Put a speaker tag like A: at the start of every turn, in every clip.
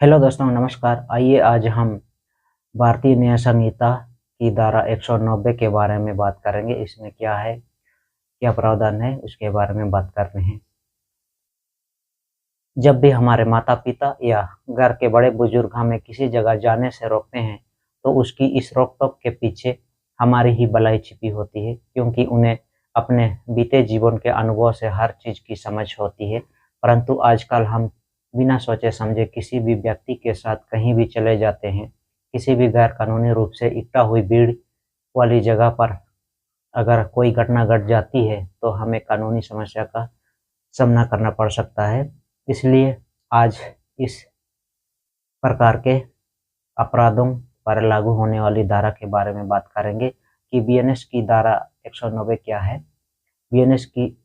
A: Hello दोस्तों, नमस्कार। आइए आज हम भारतीय न्याय संहिता की धारा 190 के बारे में बात करेंगे। इसमें क्या है, क्या प्रावधान है, उसके बारे में बात कर रहे हैं। जब भी हमारे माता पिता या घर के बड़े बुजुर्ग हमें किसी जगह जाने से रोकते हैं, तो उसकी इस रोक टोक के पीछे हमारी ही भलाई छिपी होती है, क्योंकि उन्हें अपने बीते जीवन के अनुभव से हर चीज की समझ होती है। परंतु आजकल हम बिना सोचे समझे किसी भी व्यक्ति के साथ कहीं भी चले जाते हैं। किसी भी गैर कानूनी रूप से इकट्ठा हुई भीड़ वाली जगह पर अगर कोई घटना घट जाती है, तो हमें कानूनी समस्या का सामना करना पड़ सकता है। इसलिए आज इस प्रकार के अपराधों पर लागू होने वाली धारा के बारे में बात करेंगे कि बीएनएस की धारा 190 क्या है। बीएनएस की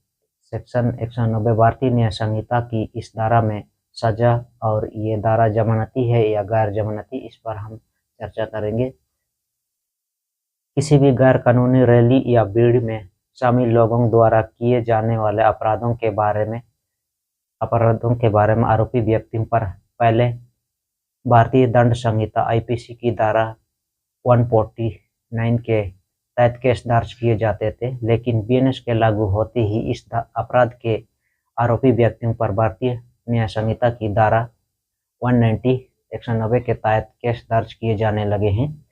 A: सेक्शन 190 भारतीय न्याय संहिता की इस धारा में सजा और ये धारा जमानती है या गैर जमानती, इस पर हम चर्चा करेंगे। किसी भी गैर कानूनी रैली या भीड़ में शामिल लोगों द्वारा किए जाने वाले अपराधों के बारे में आरोपी व्यक्तियों पर पहले भारतीय दंड संहिता आईपीसी की धारा 149 के तहत केस दर्ज किए जाते थे, लेकिन बीएनएस के लागू होते ही इस अपराध के आरोपी व्यक्तियों पर भारतीय न्याय संहिता की धारा 190 190 के तहत केस दर्ज किए जाने लगे हैं,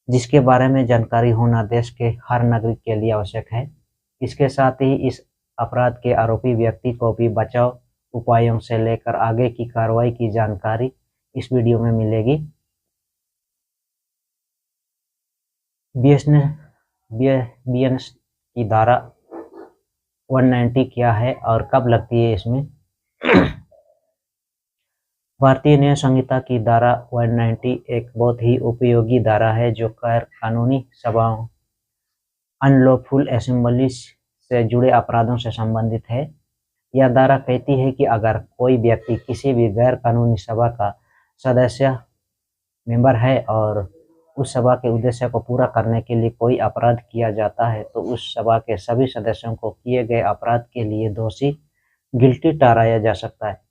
A: जिसके बारे में जानकारी होना देश के हर नागरिक के लिए आवश्यक है। इसके साथ ही इस अपराध के आरोपी व्यक्ति को भी बचाव उपायों से लेकर आगे की कार्रवाई की जानकारी इस वीडियो में मिलेगी। बीएनएस की धारा 190 क्या है और कब लगती है इसमें। भारतीय न्याय संहिता की धारा 190 एक बहुत ही उपयोगी धारा है जो गैर कानूनी सभाओं अनलॉफुल असेंबलीज से जुड़े अपराधों से संबंधित है। यह धारा कहती है कि अगर कोई व्यक्ति किसी भी गैर कानूनी सभा का सदस्य मेंबर है और उस सभा के उद्देश्य को पूरा करने के लिए कोई अपराध किया जाता है, तो उस सभा के सभी सदस्यों को किए गए अपराध के लिए दोषी गिल्टी ठहराया जा सकता है।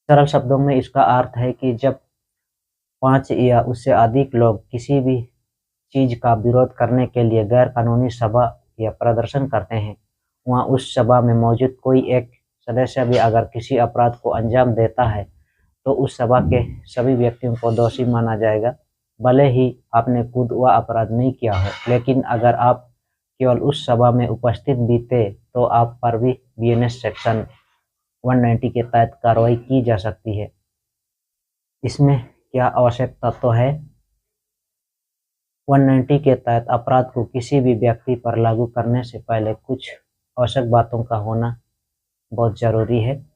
A: सरल शब्दों में इसका अर्थ है कि जब 5 या उससे अधिक लोग किसी भी चीज का विरोध करने के लिए गैर कानूनी सभा या प्रदर्शन करते हैं, वहाँ उस सभा में मौजूद कोई एक सदस्य भी अगर किसी अपराध को अंजाम देता है, तो उस सभा के सभी व्यक्तियों को दोषी माना जाएगा, भले ही आपने खुद वह अपराध नहीं किया हो। लेकिन अगर आप केवल उस सभा में उपस्थित भी थे, तो आप पर भी बीएनएस सेक्शन 190 के तहत कार्रवाई की जा सकती है। इसमें क्या आवश्यक तत्व है। 190 के तहत अपराध को किसी भी व्यक्ति पर लागू करने से पहले कुछ आवश्यक बातों का होना बहुत जरूरी है।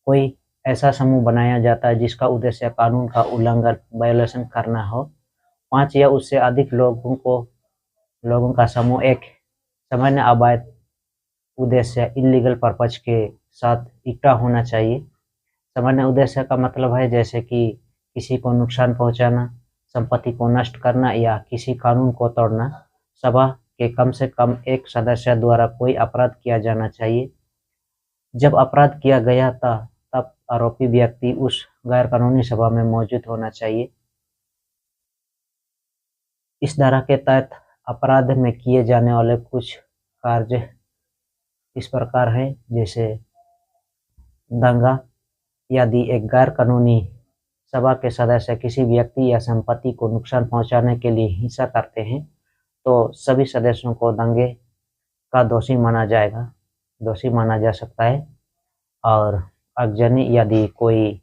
A: कोई ऐसा समूह बनाया जाता है जिसका उद्देश्य कानून का उल्लंघन वायोलेशन करना हो। 5 या उससे अधिक लोगों का समूह एक सामान्य अवैध उद्देश्य इलीगल पर्पज के साथ इकट्ठा होना चाहिए। सामान्य उद्देश्य का मतलब है जैसे कि किसी को नुकसान पहुंचाना, संपत्ति को नष्ट करना या किसी कानून को तोड़ना। सभा के कम से कम एक सदस्य द्वारा कोई अपराध किया जाना चाहिए। जब अपराध किया गया था, तब आरोपी व्यक्ति उस गैर कानूनी सभा में मौजूद होना चाहिए। इस धारा के तहत अपराध में किए जाने वाले कुछ कार्य इस प्रकार हैं, जैसे दंगा। यदि एक गैर कानूनी सभा के सदस्य किसी व्यक्ति या संपत्ति को नुकसान पहुंचाने के लिए हिंसा करते हैं, तो सभी सदस्यों को दंगे का दोषी माना जा सकता है। और आगजनी, यदि कोई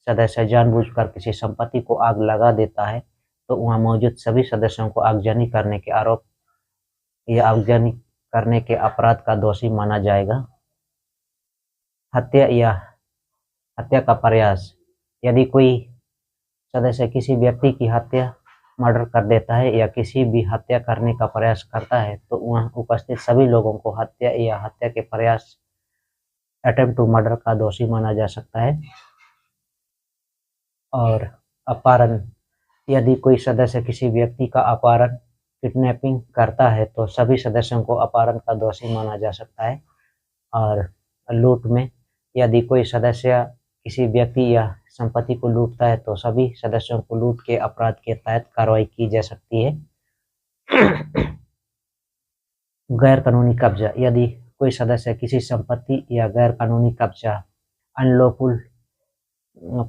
A: सदस्य जानबूझकर किसी संपत्ति को आग लगा देता है, तो वहां मौजूद सभी सदस्यों को आगजनी करने के आरोप या आगजनी करने के अपराध का दोषी माना जाएगा। हत्या का प्रयास। यदि कोई सदस्य किसी व्यक्ति की हत्या, मर्डर कर देता है या किसी भी हत्या करने का प्रयास करता है, तो वहां उपस्थित सभी लोगों को हत्या या हत्या के प्रयास, अटेम्प्ट टू मर्डर का दोषी माना जा सकता है। और अपहरण। यदि कोई सदस्य किसी व्यक्ति का अपहरण, किडनैपिंग करता है, तो सभी सदस्यों को अपहरण का दोषी माना जा सकता है। और लूट में, यदि कोई सदस्य किसी व्यक्ति या संपत्ति को लूटता है तो सभी सदस्यों को लूट के अपराध के तहत कार्रवाई की जा सकती है। गैर कानूनी कब्जा, यदि कोई सदस्य किसी संपत्ति या गैर कानूनी कब्जा अनलॉफुल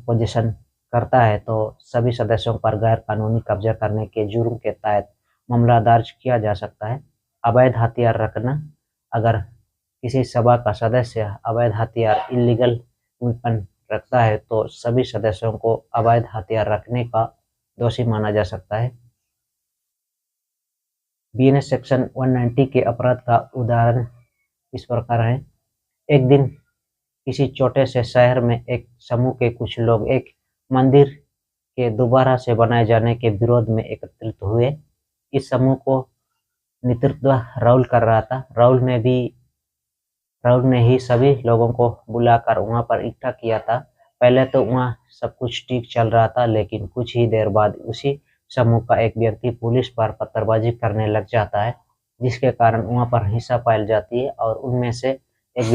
A: पोजीशन करता है तो सभी सदस्यों पर गैर कानूनी कब्जा करने के जुर्म के तहत मामला दर्ज किया जा सकता है। अवैध हथियार रखना, अगर किसी सभा का सदस्य अवैध हथियार इलीगल वेपन रखता है तो सभी सदस्यों को अवैध हथियार रखने का दोषी माना जा सकता है। बीएनएस सेक्शन 190 के अपराध का उदाहरण इस प्रकार है। एक दिन किसी छोटे से शहर में एक समूह के कुछ लोग एक मंदिर के दोबारा से बनाए जाने के विरोध में एकत्रित हुए। इस समूह को नेतृत्व राहुल कर रहा था। राहुल ने ही सभी लोगों को बुलाकर वहां पर इकट्ठा किया था। पहले तो वहां सब कुछ ठीक चल रहा था, लेकिन कुछ ही देर बाद उसी समूह का एक व्यक्ति पुलिस पर पत्थरबाजी करने लग जाता है, जिसके कारण वहां पर हिंसा फैल जाती है और उनमें से एक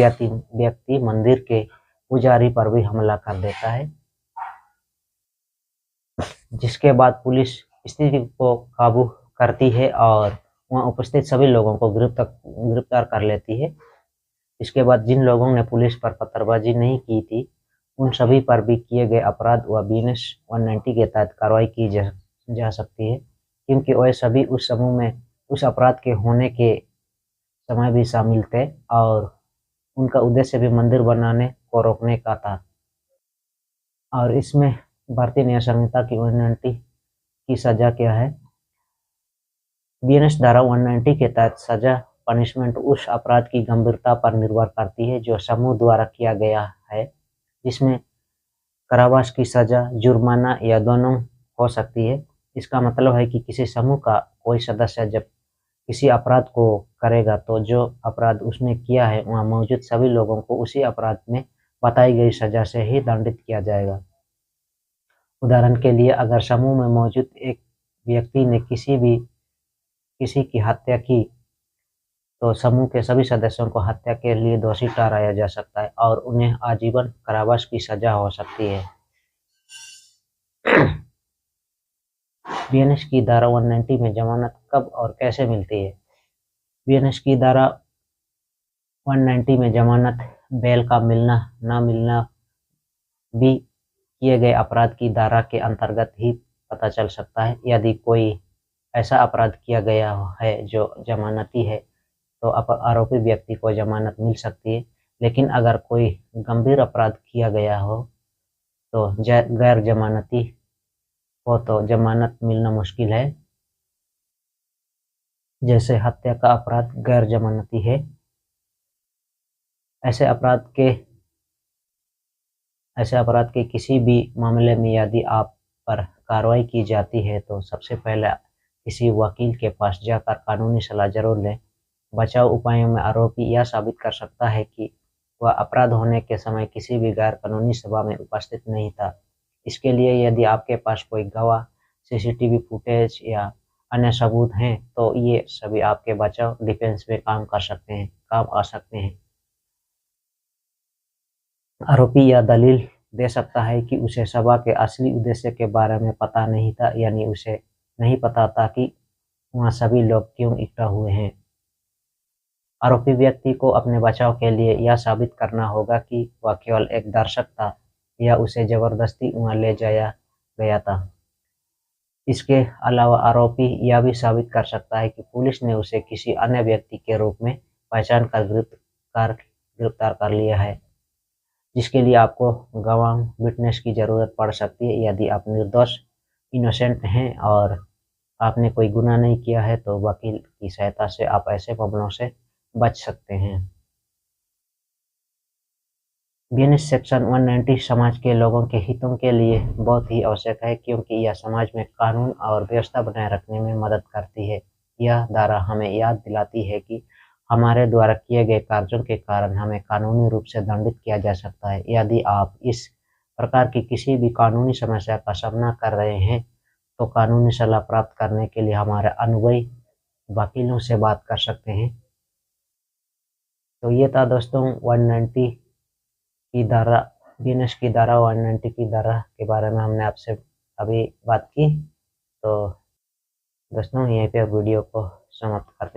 A: व्यक्ति मंदिर के पुजारी पर भी हमला कर देता है, जिसके बाद पुलिस स्थिति को काबू करती है और वहां उपस्थित सभी लोगों को गिरफ्तार कर लेती है। इसके बाद जिन लोगों ने पुलिस पर पत्थरबाजी नहीं की थी, उन सभी पर भी किए गए अपराध व बीएनएस 190 के तहत कार्रवाई की जा सकती है, क्योंकि वह सभी उस समूह में उस अपराध के होने के समय भी शामिल थे और उनका उद्देश्य भी मंदिर बनाने को रोकने का था। और इसमें भारतीय न्याय संहिता की 190 की सजा क्या है? बीएनएस धारा 190 के तहत सजा पनिशमेंट उस अपराध की गंभीरता पर निर्भर करती है जो समूह द्वारा किया गया है, जिसमें कारावास की सजा, जुर्माना या दोनों हो सकती है। इसका मतलब है कि किसी समूह का कोई सदस्य जब किसी अपराध को करेगा तो जो अपराध उसने किया है वहां मौजूद सभी लोगों को उसी अपराध में बताई गई सजा से ही दंडित किया जाएगा। उदाहरण के लिए, अगर समूह में मौजूद एक व्यक्ति ने किसी की हत्या की तो समूह के सभी सदस्यों को हत्या के लिए दोषी ठहराया जा सकता है और उन्हें आजीवन कारावास की सजा हो सकती है। बीएनएस की धारा 190 में जमानत कब और कैसे मिलती है? बीएनएस की धारा 190 में जमानत बेल का मिलना न मिलना भी किए गए अपराध की धारा के अंतर्गत ही पता चल सकता है। यदि कोई ऐसा अपराध किया गया है जो जमानती है तो आरोपी व्यक्ति को जमानत मिल सकती है, लेकिन अगर कोई गंभीर अपराध किया गया हो तो गैर जमानती हो तो जमानत मिलना मुश्किल है। जैसे हत्या का अपराध गैर जमानती है। ऐसे अपराध के किसी भी मामले में यदि आप पर कार्रवाई की जाती है तो सबसे पहले किसी वकील के पास जाकर कानूनी सलाह जरूर लें। बचाव उपायों में आरोपी यह साबित कर सकता है कि वह अपराध होने के समय किसी भी गैर कानूनी सभा में उपस्थित नहीं था। इसके लिए यदि आपके पास कोई गवाह, सीसीटीवी फुटेज या अन्य सबूत हैं तो ये सभी आपके बचाव डिफेंस में काम आ सकते हैं। आरोपी यह दलील दे सकता है कि उसे सभा के असली उद्देश्य के बारे में पता नहीं था, यानी उसे नहीं पता था कि वहाँ सभी लोग क्यों इकट्ठा हुए हैं। आरोपी व्यक्ति को अपने बचाव के लिए यह साबित करना होगा कि वह केवल एक दर्शक था या उसे जबरदस्ती वहां ले जाया गया था। इसके अलावा आरोपी यह भी साबित कर सकता है कि पुलिस ने उसे किसी अन्य व्यक्ति के रूप में पहचान कर गिरफ्तार कर लिया है, जिसके लिए आपको गवाह विटनेस की जरूरत पड़ सकती है। यदि आप निर्दोष इनोसेंट हैं और आपने कोई गुनाह नहीं किया है तो वकील की सहायता से आप ऐसे मामलों से बच सकते हैं। बीएनएस सेक्शन 190 समाज के लोगों के हितों के लिए बहुत ही आवश्यक है, क्योंकि यह समाज में कानून और व्यवस्था बनाए रखने में मदद करती है। यह धारा हमें याद दिलाती है कि हमारे द्वारा किए गए कार्यों के कारण हमें कानूनी रूप से दंडित किया जा सकता है। यदि आप इस प्रकार की किसी भी कानूनी समस्या का सामना कर रहे हैं तो कानूनी सलाह प्राप्त करने के लिए हमारे अनुभवी वकीलों से बात कर सकते हैं। तो ये था दोस्तों 190 की धारा वीनस की धारा और एनटी की धारा के बारे में हमने आपसे अभी बात की। तो दोस्तों यहीं पे वीडियो को समाप्त करते हैं।